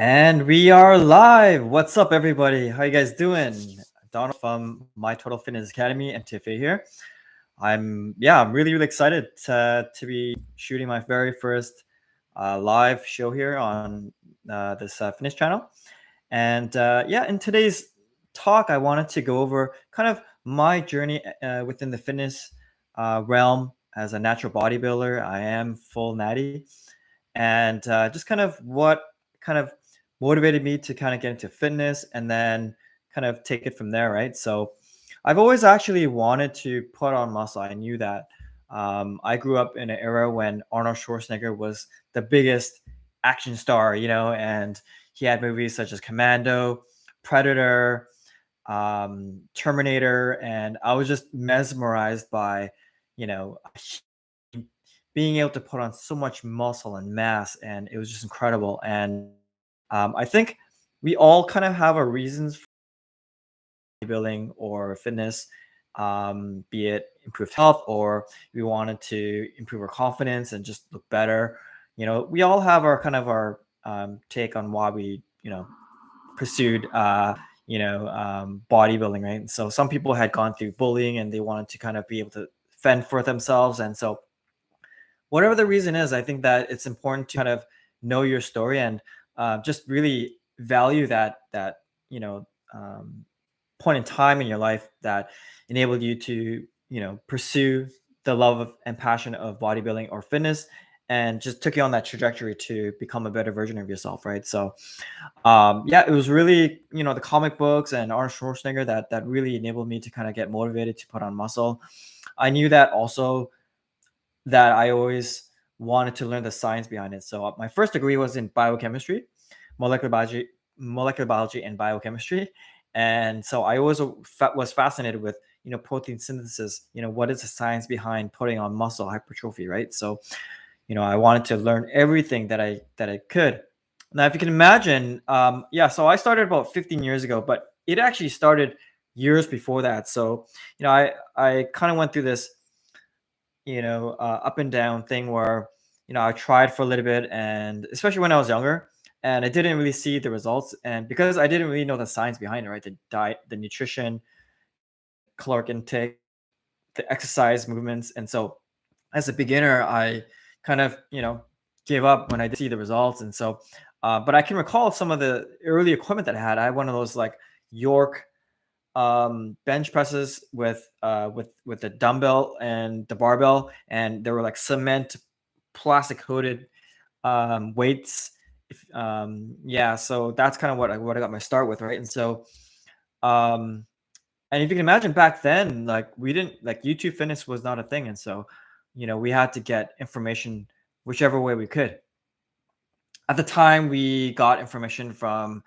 And we are live. What's up, everybody? How you guys doing? Donald from My Total Fitness Academy, mtfa here. I'm really excited to be shooting my very first live show here on this fitness channel. And in today's talk, I wanted to go over kind of my journey within the fitness realm as a natural bodybuilder. I am full natty, and just kind of what kind of motivated me to kind of get into fitness and then kind of take it from there, right? So I've always actually wanted to put on muscle. I knew that. I grew up in an era when Arnold Schwarzenegger was the biggest action star, and he had movies such as Commando, Predator, Terminator, and I was just mesmerized by, you know, being able to put on so much muscle and mass, and it was just incredible. And I think we all kind of have our reasons for bodybuilding or fitness, be it improved health or we wanted to improve our confidence and just look better. We all have our kind of our take on why we, pursued, bodybuilding, right? So some people had gone through bullying and they wanted to kind of be able to fend for themselves. And so whatever the reason is, I think that it's important to kind of know your story and just really value that you know um, point in time in your life that enabled you to pursue the love of, and passion of bodybuilding or fitness, and just took you on that trajectory to become a better version of yourself, right? So it was really the comic books and Arnold Schwarzenegger that really enabled me to kind of get motivated to put on muscle. I knew that also that I always wanted to learn the science behind it. So my first degree was in biochemistry, molecular biology and biochemistry. And so I always was fascinated with, protein synthesis, what is the science behind putting on muscle hypertrophy, right? So, I wanted to learn everything that I could. Now, if you can imagine, so I started about 15 years ago, but it actually started years before that. So, I kind of went through this up and down thing where, I tried for a little bit, and especially when I was younger, and I didn't really see the results. And because I didn't really know the science behind it, right? The diet, the nutrition, caloric intake, the exercise movements. And so as a beginner, I kind of, gave up when I did see the results. And so, but I can recall some of the early equipment that I had. I had one of those like York bench presses with the dumbbell and the barbell, and there were like cement plastic coated weights. So that's kind of what I got my start with, right? And so um and if you can imagine, back then, like, we didn't, like, YouTube fitness was not a thing. And so we had to get information whichever way we could. At the time, we got information from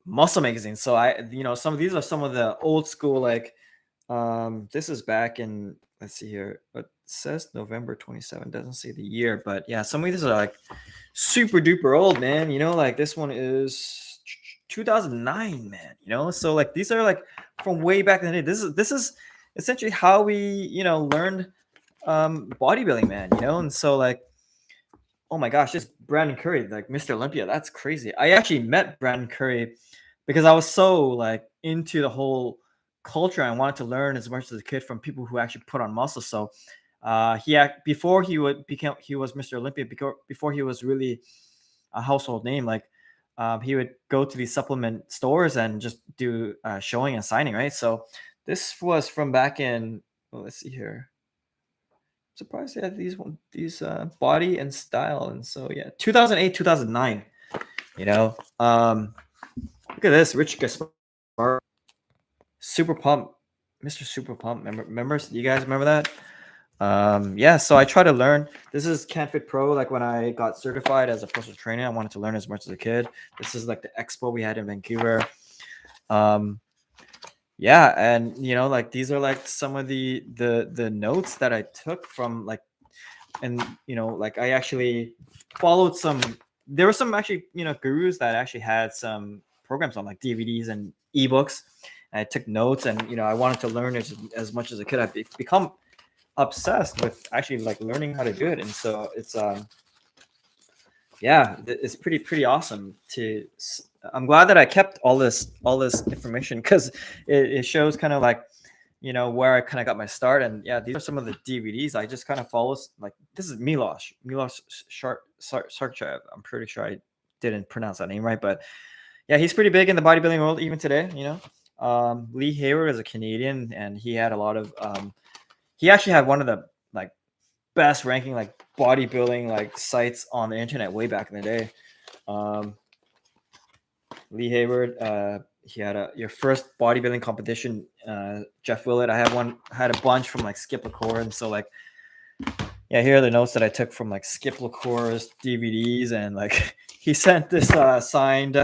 muscle magazines. So some of these are some of the old school, like, this is back in, let's see here, it says November 27, doesn't say the year, but yeah, some of these are like super duper old, man. Like this one is 2009, man. So like these are like from way back in the day. This is essentially how we learned bodybuilding, man. And so like, oh my gosh, this Brandon Curry, like Mr. Olympia, that's crazy. I actually met Brandon Curry because I was so like into the whole culture and wanted to learn as much as I could from people who actually put on muscle. So before he was Mr. Olympia, before he was really a household name, like he would go to these supplement stores and just do showing and signing, right? So this was from back in, well, let's see here. Surprised they had these body and style. And so yeah, 2008, 2009. Look at this, Rich Gaspar, Super Pump, Mr. Super Pump. Remember? You guys remember that? So I try to learn. This is CanFit Pro. Like when I got certified as a personal trainer, I wanted to learn as much as I could. This is like the expo we had in Vancouver. And like these are like some of the notes that I took from like, and like I actually followed some. There were some actually gurus that actually had some programs on like DVDs and ebooks. And I took notes, and I wanted to learn as much as I could. I've become obsessed with actually like learning how to do it. And so it's Yeah, it's pretty awesome to. I'm glad that I kept all this information because it shows kind of like where I kind of got my start. And yeah, these are some of the DVDs I just kind of follows. Like this is Milos Sarchev. I'm pretty sure I didn't pronounce that name right, but yeah, he's pretty big in the bodybuilding world even today. Lee Hayward is a Canadian, and he had a lot of. He actually had one of the like best ranking like bodybuilding like sites on the internet way back in the day. Um, Lee Hayward, he had your first bodybuilding competition. Jeff Willett, had a bunch from like Skip LaCour, and so like yeah, here are the notes that I took from like Skip LaCour's DVDs, and like he sent this signed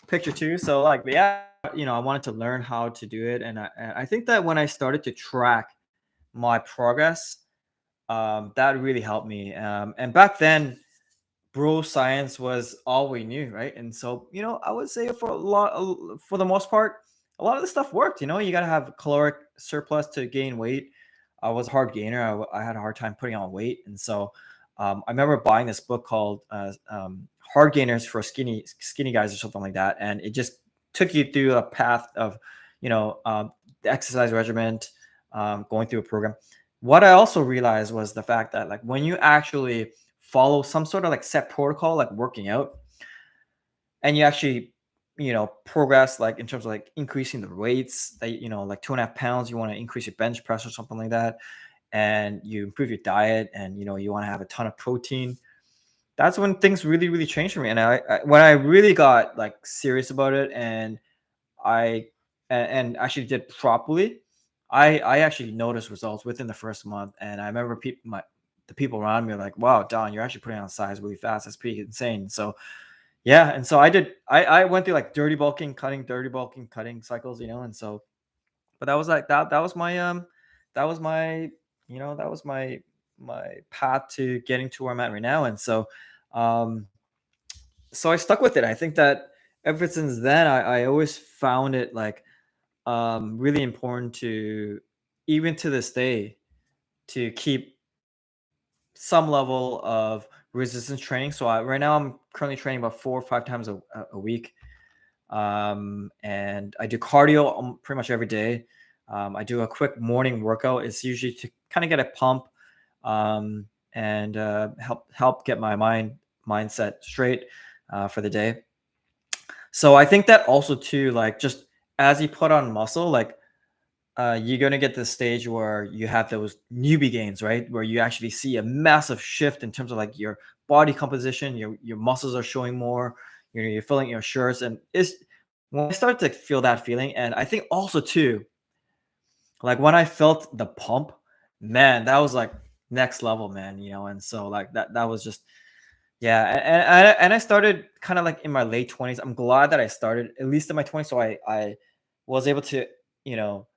picture too. So like yeah, I wanted to learn how to do it, and I think that when I started to track my progress, that really helped me. And back then, bro science was all we knew, right? And so I would say for the most part, a lot of the stuff worked. You got to have caloric surplus to gain weight. I was a hard gainer. I had a hard time putting on weight, and so I remember buying this book called hard gainers for skinny guys or something like that, and it just took you through a path of the exercise regimen, going through a program. What I also realized was the fact that like when you actually follow some sort of like set protocol, like working out, and you actually, progress like in terms of like increasing the weights that, like 2.5 pounds, you want to increase your bench press or something like that, and you improve your diet, and you want to have a ton of protein. That's when things really, really changed for me. And when I really got like serious about it, and I and actually did properly, I actually noticed results within the first month. And I remember the people around me were like, "Wow, Don, you're actually putting on size really fast. That's pretty insane." So yeah, and so I went through like dirty bulking, cutting cycles, and so but that was like that was my that was my that was my path to getting to where I'm at right now. And um so I stuck with it. I think that ever since then, I always found it like really important to, even to this day, to keep some level of resistance training. So right now I'm currently training about 4 or 5 times a week, and I do cardio pretty much every day. I do a quick morning workout. It's usually to kind of get a pump, and help get my mindset straight for the day. So I think that also too, like just as you put on muscle, like you're gonna get to the stage where you have those newbie gains, right? Where you actually see a massive shift in terms of like your body composition, your muscles are showing more, you're filling your shirts, and it's when I started to feel that feeling. And I think also too, like when I felt the pump, man, that was like next level, man. And so like that was just yeah. And I started kind of like in my late 20s. I'm glad that I started at least in my 20s, so I was able to, you know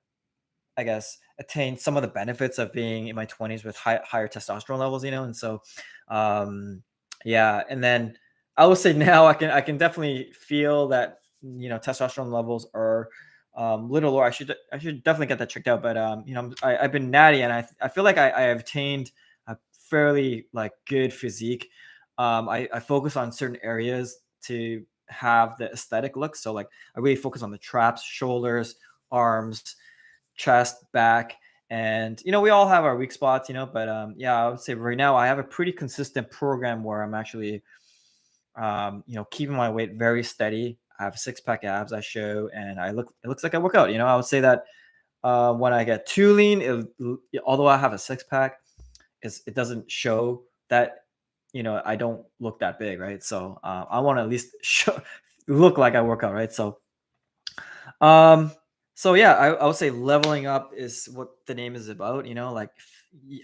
I guess, attain some of the benefits of being in my 20s with higher testosterone levels, and so, um, yeah. And then I would say now I can definitely feel that testosterone levels are little lower. I should definitely get that checked out. But I've been natty, and I feel like I have attained a fairly like good physique. I focus on certain areas to have the aesthetic look. So like I really focus on the traps, shoulders, arms, chest, back, and we all have our weak spots, but yeah, I would say right now I have a pretty consistent program where I'm actually keeping my weight very steady. I have six pack abs I show, and it looks like I work out. I would say that when I get too lean, although I have a six pack, it doesn't show that I don't look that big, right? So I want to at least look like I work out, right? Um, so yeah, I would say leveling up is what the name is about. Like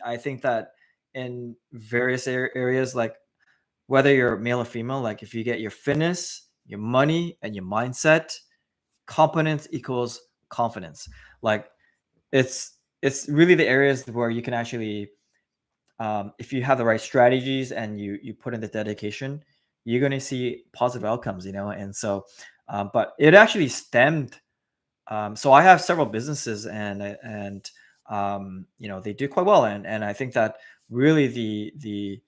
I think that in various areas, like whether you're male or female, like if you get your fitness, your money, and your mindset, competence equals confidence. Like it's really the areas where you can actually, if you have the right strategies and you put in the dedication, you're going to see positive outcomes. And so, but it actually stemmed, so I have several businesses, and they do quite well, and I think that really the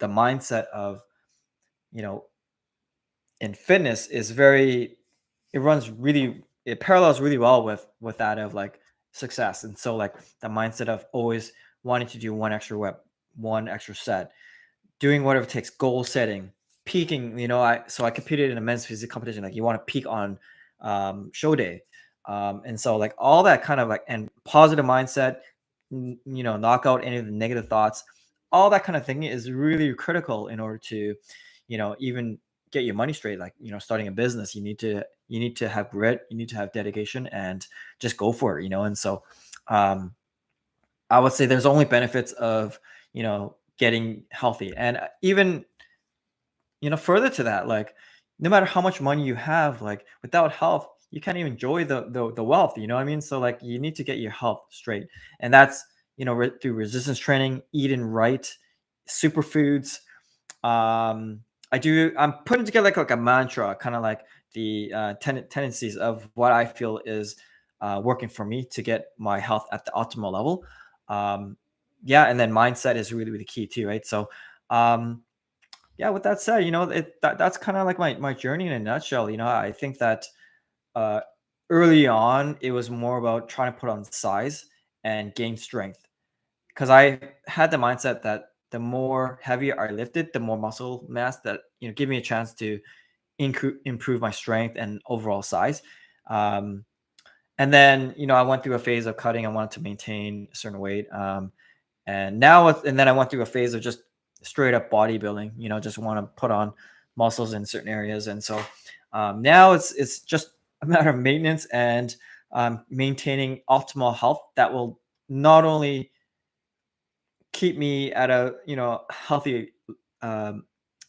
mindset of you know, in fitness is very, it parallels really well with that of like success. And so like the mindset of always wanting to do one extra rep, one extra set, doing whatever it takes, goal setting, peaking. I competed in a men's physique competition. Like you want to peak on show day, and so like all that kind of like and positive mindset, knock out any of the negative thoughts. All that kind of thing is really critical in order to, even get your money straight. Like starting a business, you need to have grit, you need to have dedication, and just go for it. And so um, I would say there's only benefits of, getting healthy. And even, further to that, like no matter how much money you have, like without health, you can't even enjoy the wealth, you know what I mean? So like you need to get your health straight. And that's, through resistance training, eating right, superfoods. I'm putting together like a mantra, kind of like the tendencies of what I feel is working for me to get my health at the optimal level. Um, yeah, and then mindset is really, really key too, right? So, yeah, with that said, that's kind of like my journey in a nutshell. I think that uh, early on it was more about trying to put on size and gain strength, because I had the mindset that the more heavier I lifted, the more muscle mass that give me a chance to improve my strength and overall size. Um, and then I went through a phase of cutting. I wanted to maintain a certain weight, and then I went through a phase of just straight up bodybuilding. Just want to put on muscles in certain areas, and so now it's just a matter of maintenance and maintaining optimal health that will not only keep me at a um,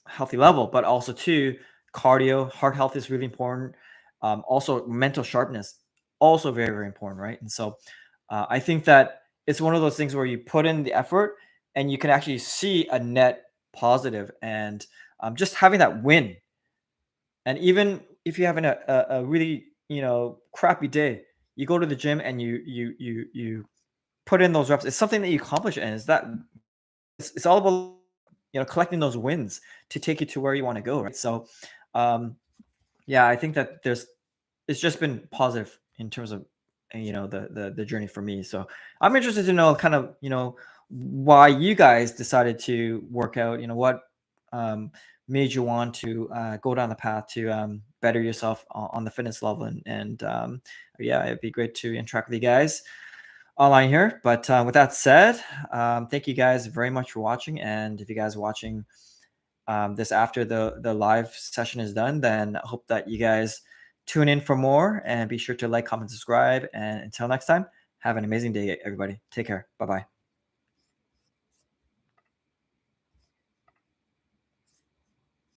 healthy level, but also too cardio, heart health is really important. Also mental sharpness, also very, very important, right? And so I think that it's one of those things where you put in the effort and you can actually see a net positive, and just having that win. And even if you're having a really crappy day, you go to the gym and you put in those reps. It's something that you accomplish, and it's all about collecting those wins to take you to where you want to go, right? So um yeah, I think that it's just been positive in terms of the journey for me. So I'm interested to know kind of why you guys decided to work out. What um made you want to go down the path to better yourself on the fitness level, and yeah, it'd be great to interact with you guys online here. But with that said, thank you guys very much for watching. And if you guys are watching this after the live session is done, then I hope that you guys tune in for more, and be sure to like, comment, subscribe. And until next time, have an amazing day, everybody. Take care. Bye bye.